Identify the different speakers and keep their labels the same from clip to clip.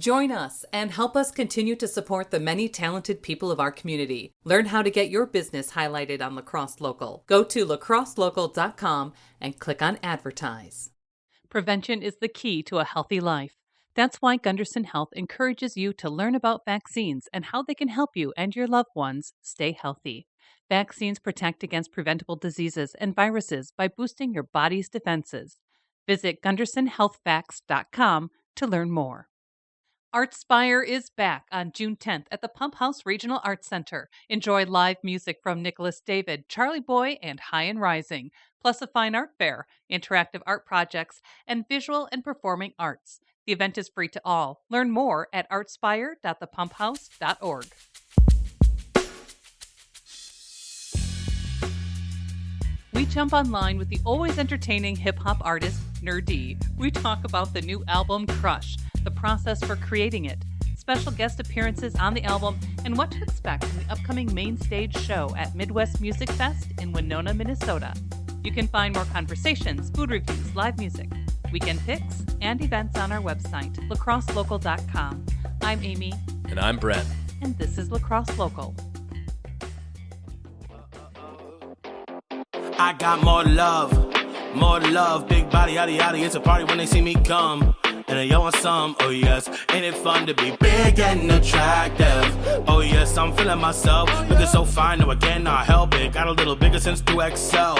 Speaker 1: Join us and help us continue to support the many talented people of our community. Learn how to get your business highlighted on La Crosse Local. Go to lacrosselocal.com and click on Advertise. Prevention is the key to a healthy life. That's why Gunderson Health encourages you to learn about vaccines and how they can help you and your loved ones stay healthy. Vaccines protect against preventable diseases and viruses by boosting your body's defenses. Visit GundersonHealthFacts.com to learn more. Artspire is back on June 10th at the Pump House Regional Arts Center. Enjoy live music from Nicholas David, Charlie Boy, and High and Rising, plus a fine art fair, interactive art projects, and visual and performing arts. The event is free to all. Learn more at artspire.thepumphouse.org. We jump online with the always entertaining hip-hop artist, Nur-D. We talk about the new album, Crush, the process for creating it, special guest appearances on the album, and what to expect from the upcoming main stage show at Midwest Music Fest in Winona, Minnesota. You can find more conversations, food reviews, live music, weekend picks, and events on our website, lacrosselocal.com. I'm Amy.
Speaker 2: And I'm Brent.
Speaker 1: And this is La Crosse Local.
Speaker 3: I got more love, big body, yada yada. It's a party when they see me come. And yo want some, oh yes. Ain't it fun to be big and attractive? Oh yes, I'm feeling myself. Looking so fine, no I cannot help it. Got a little bigger since to excel.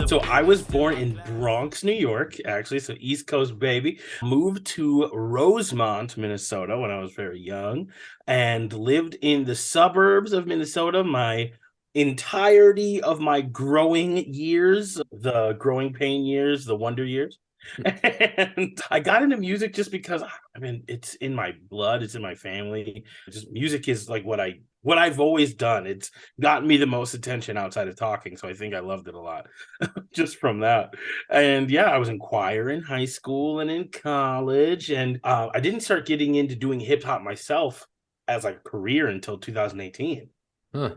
Speaker 4: So I was born in Bronx, New York, actually, so East Coast baby. Moved to Rosemont, Minnesota when I was very young, and lived in the suburbs of Minnesota my entirety of my growing years, the growing pain years, the wonder years. And I got into music just because, I mean, it's in my blood, it's in my family. Just music is like what I've always done. It's gotten me the most attention outside of talking, so I think I loved it a lot just from that. And yeah, I was in choir in high school and in college, and I didn't start getting into doing hip hop myself as like a career until 2018.
Speaker 2: Huh.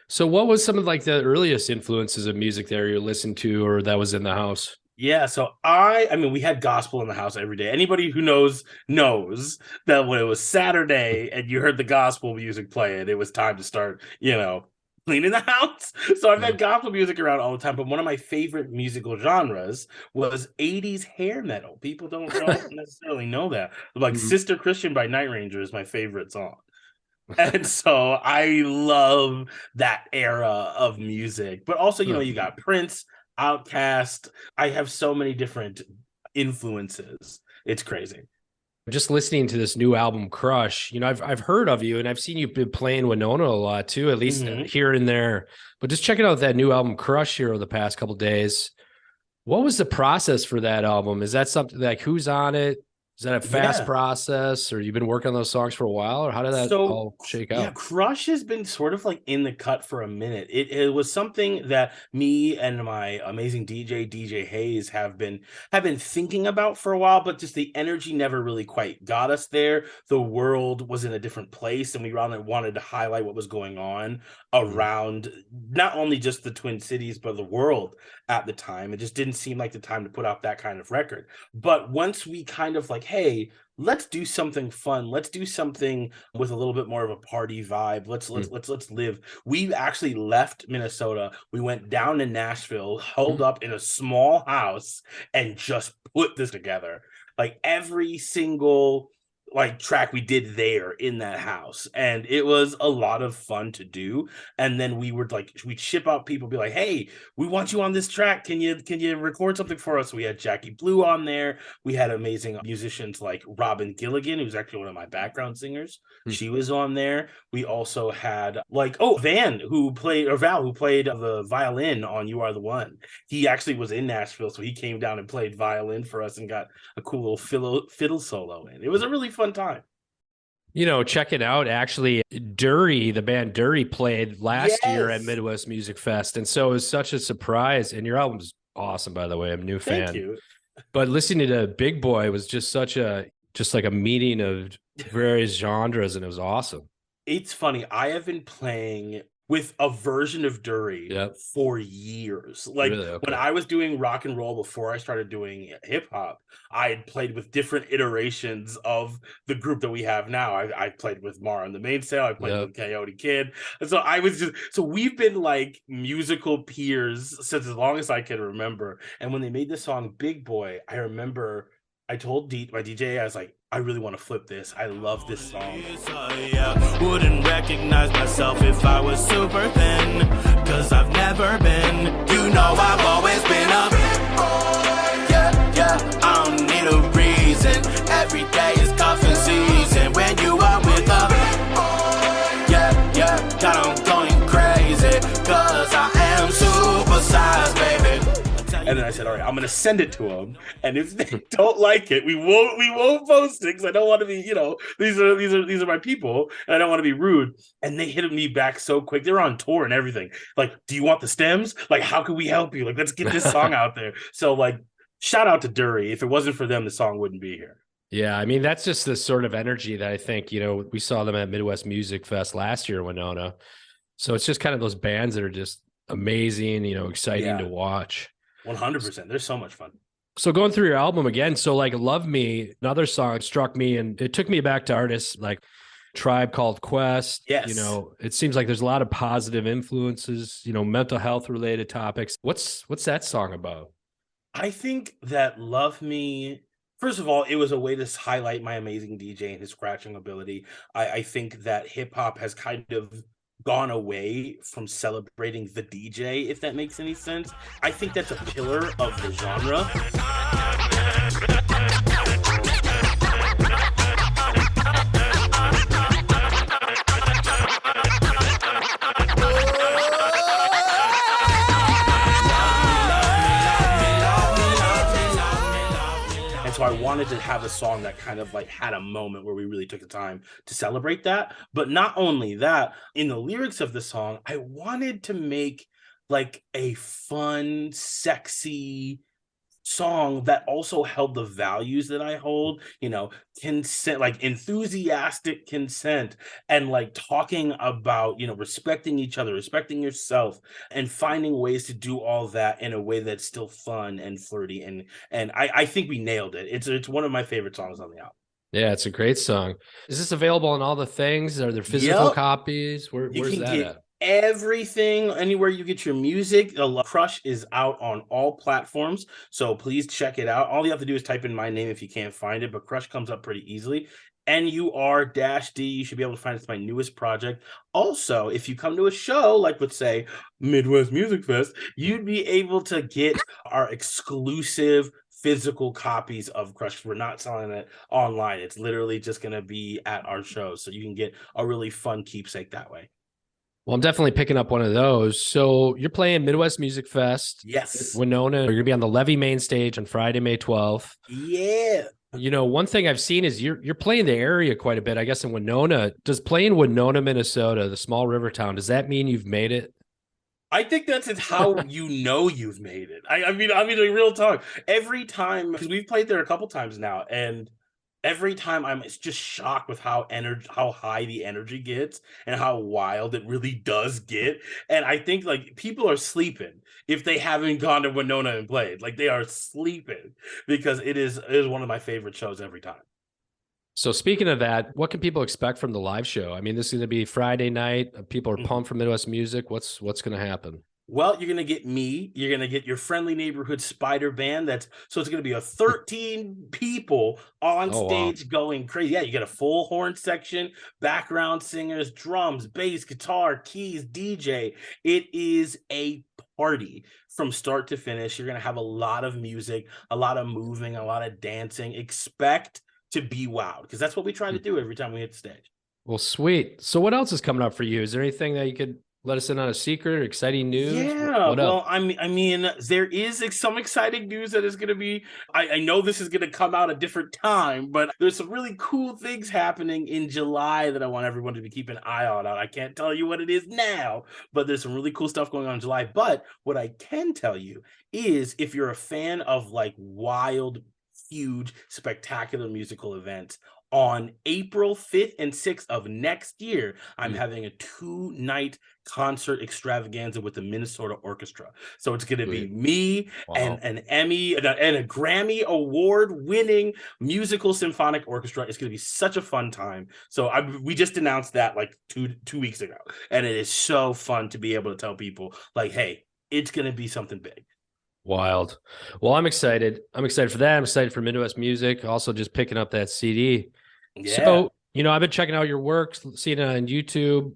Speaker 2: So what was some of like the earliest influences of music there you listened to or that was in the house?
Speaker 4: Yeah, so I mean, we had gospel in the house every day. Anybody who knows that when it was Saturday and you heard the gospel music playing, it was time to start, cleaning the house. So I've had gospel music around all the time, but one of my favorite musical genres was 80s hair metal. People don't necessarily know that. Like Sister Christian by Night Ranger is my favorite song. And so I love that era of music. But also, you got Prince, Outkast. I have so many different influences. It's crazy.
Speaker 2: Just listening to this new album, Crush, I've heard of you and I've seen you've been playing Winona a lot too, at least here and there. But just checking out that new album, Crush, here over the past couple of days. What was the process for that album? Is that something like who's on it? Is that a fast process, or you've been working on those songs for a while, or how did that all shake out?
Speaker 4: Yeah, Crush has been sort of like in the cut for a minute. It was something that me and my amazing DJ Hayes have been thinking about for a while, but just the energy never really quite got us there. The world was in a different place, and we wanted to highlight what was going on around not only just the Twin Cities, but the world at the time. It just didn't seem like the time to put out that kind of record. But once we kind of like, hey, let's do something fun. Let's do something with a little bit more of a party vibe. Let's live. We actually left Minnesota. We went down to Nashville, holed up in a small house, and just put this together. Like every single track we did there in that house, and it was a lot of fun to do. And then we'd ship out people, be like, hey, we want you on this track, can you record something for us? So we had Jackie Blue on there. We had amazing musicians like Robin Gilligan, who's actually one of my background singers. She was on there. We also had Val, who played the violin on You Are the One. He actually was in Nashville, so he came down and played violin for us and got a cool little fiddle solo in. It was a really fun time.
Speaker 2: Check it out. Actually, the band Dury played last year at Midwest Music Fest. And so it was such a surprise. And your album's awesome, by the way. I'm a new fan.
Speaker 4: Thank you.
Speaker 2: But listening to Big Boy was just like a meeting of various genres, and it was awesome.
Speaker 4: It's funny. I have been playing with a version of Dury
Speaker 2: Yep.
Speaker 4: for years. Like
Speaker 2: Really? Okay.
Speaker 4: when I was doing rock and roll before I started doing hip hop, I had played with different iterations of the group that we have now. I played with Mara on the Mainsail. I played
Speaker 2: Yep.
Speaker 4: with Coyote Kid. And so so we've been like musical peers since as long as I can remember. And when they made the song Big Boy, I remember I told my DJ, I was like, I really want to flip this. I love this song.
Speaker 3: Wouldn't recognize myself if I was super thin, cause I've never been. You know I've always been a big boy. Yeah, yeah, I don't need a reason. Every day is cuffing season. When you are with a big boy, yeah, yeah, got 'em going crazy, cause I am supersized, baby.
Speaker 4: And then I said, all right, I'm going to send it to them. And if they don't like it, we won't post it because I don't want to be, these are my people and I don't want to be rude. And they hit me back so quick. They're on tour and everything. Like, do you want the stems? Like, how can we help you? Like, let's get this song out there. So like, shout out to Dury. If it wasn't for them, the song wouldn't be here.
Speaker 2: Yeah, I mean, that's just the sort of energy that I think, we saw them at Midwest Music Fest last year in Winona. So it's just kind of those bands that are just amazing, exciting to watch.
Speaker 4: 100%. They're so much fun.
Speaker 2: So going through your album again, so like Love Me, another song struck me and it took me back to artists like Tribe Called Quest.
Speaker 4: Yes.
Speaker 2: It seems like there's a lot of positive influences, mental health related topics. What's that song about?
Speaker 4: I think that Love Me, first of all, it was a way to highlight my amazing DJ and his scratching ability. I think that hip hop has kind of gone away from celebrating the DJ, if that makes any sense. I think that's a pillar of the genre. So I wanted to have a song that kind of like had a moment where we really took the time to celebrate that. But not only that, in the lyrics of the song, I wanted to make like a fun, sexy song that also held the values that I hold, consent, like enthusiastic consent, and like talking about, respecting each other, respecting yourself, and finding ways to do all that in a way that's still fun and flirty. And I think we nailed it. It's one of my favorite songs on the album.
Speaker 2: Yeah, it's a great song. Is this available on all the things? Are there physical copies? Where's that at?
Speaker 4: Everything, anywhere you get your music. Crush is out on all platforms, so please check it out. All you have to do is type in my name if you can't find it, but Crush comes up pretty easily. NUR-D, you should be able to find it's my newest project. Also, if you come to a show, like let's say Midwest Music Fest, you'd be able to get our exclusive physical copies of Crush. We're not selling it online. It's literally just going to be at our show, so you can get a really fun keepsake that way.
Speaker 2: Well, I'm definitely picking up one of those. So you're playing Midwest Music Fest.
Speaker 4: Yes.
Speaker 2: Winona. You're going to be on the Levy main stage on Friday, May 12th.
Speaker 4: Yeah.
Speaker 2: One thing I've seen is you're playing the area quite a bit, I guess, in Winona. Does playing Winona, Minnesota, the small river town, does that mean you've made it?
Speaker 4: I think that's how you've made it. I mean, like real talk. Every time, because we've played there a couple times now, and every time I'm just shocked with how high the energy gets and how wild it really does get. And I think like people are sleeping if they haven't gone to Winona and played. Like they are sleeping because it is one of my favorite shows every time.
Speaker 2: So speaking of that, what can people expect from the live show? I mean, this is going to be Friday night. People are pumped for Midwest music. What's going to happen?
Speaker 4: Well, you're going to get me. You're going to get your friendly neighborhood spider band. So it's going to be 13 people on stage going crazy. Yeah, you get a full horn section, background singers, drums, bass, guitar, keys, DJ. It is a party from start to finish. You're going to have a lot of music, a lot of moving, a lot of dancing. Expect to be wowed because that's what we try to do every time we hit the stage.
Speaker 2: Well, sweet. So what else is coming up for you? Is there anything that you could let us in on a secret or exciting news?
Speaker 4: Yeah, well, I mean, there is some exciting news that is going to be, I know this is going to come out a different time, but there's some really cool things happening in July that I want everyone to be keeping an eye on. I can't tell you what it is now, but there's some really cool stuff going on in July. But what I can tell you is if you're a fan of like wild, huge, spectacular musical events, on April 5th and 6th of next year, I'm having a 2-night concert extravaganza with the Minnesota Orchestra. So it's going to be me and an Emmy and a Grammy award winning musical symphonic orchestra. It's going to be such a fun time. So we just announced that like two weeks ago, and it is so fun to be able to tell people like, hey, it's going to be something big.
Speaker 2: Wild. Well, I'm excited. I'm excited for that. I'm excited for Midwest Music. Also just picking up that CD.
Speaker 4: Yeah.
Speaker 2: So, I've been checking out your work, seeing it on YouTube,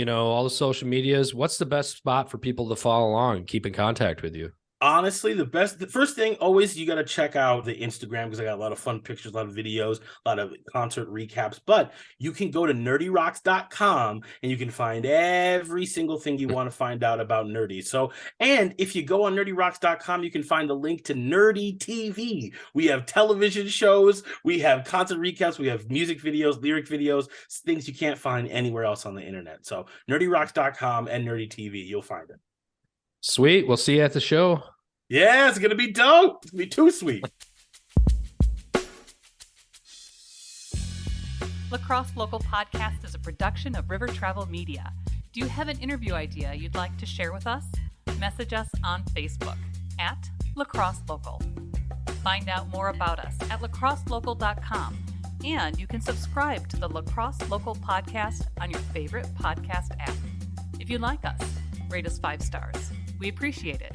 Speaker 2: all the social medias. What's the best spot for people to follow along and keep in contact with you?
Speaker 4: Honestly, the first thing always, you got to check out the Instagram because I got a lot of fun pictures, a lot of videos, a lot of concert recaps. But you can go to nerddyrocks.com and you can find every single thing you want to find out about Nur-D. So, and if you go on nerddyrocks.com, you can find the link to Nur-D TV. We have television shows, we have concert recaps, we have music videos, lyric videos, things you can't find anywhere else on the internet. So, nerddyrocks.com and Nur-D TV, you'll find it.
Speaker 2: Sweet. We'll see you at the show.
Speaker 4: Yeah, it's going to be dope. It's going to be too sweet.
Speaker 1: Lacrosse Local Podcast is a production of River Travel Media. Do you have an interview idea you'd like to share with us? Message us on Facebook at Lacrosse Local. Find out more about us at lacrosselocal.com, and you can subscribe to the Lacrosse Local Podcast on your favorite podcast app. If you like us, rate us 5 stars. We appreciate it.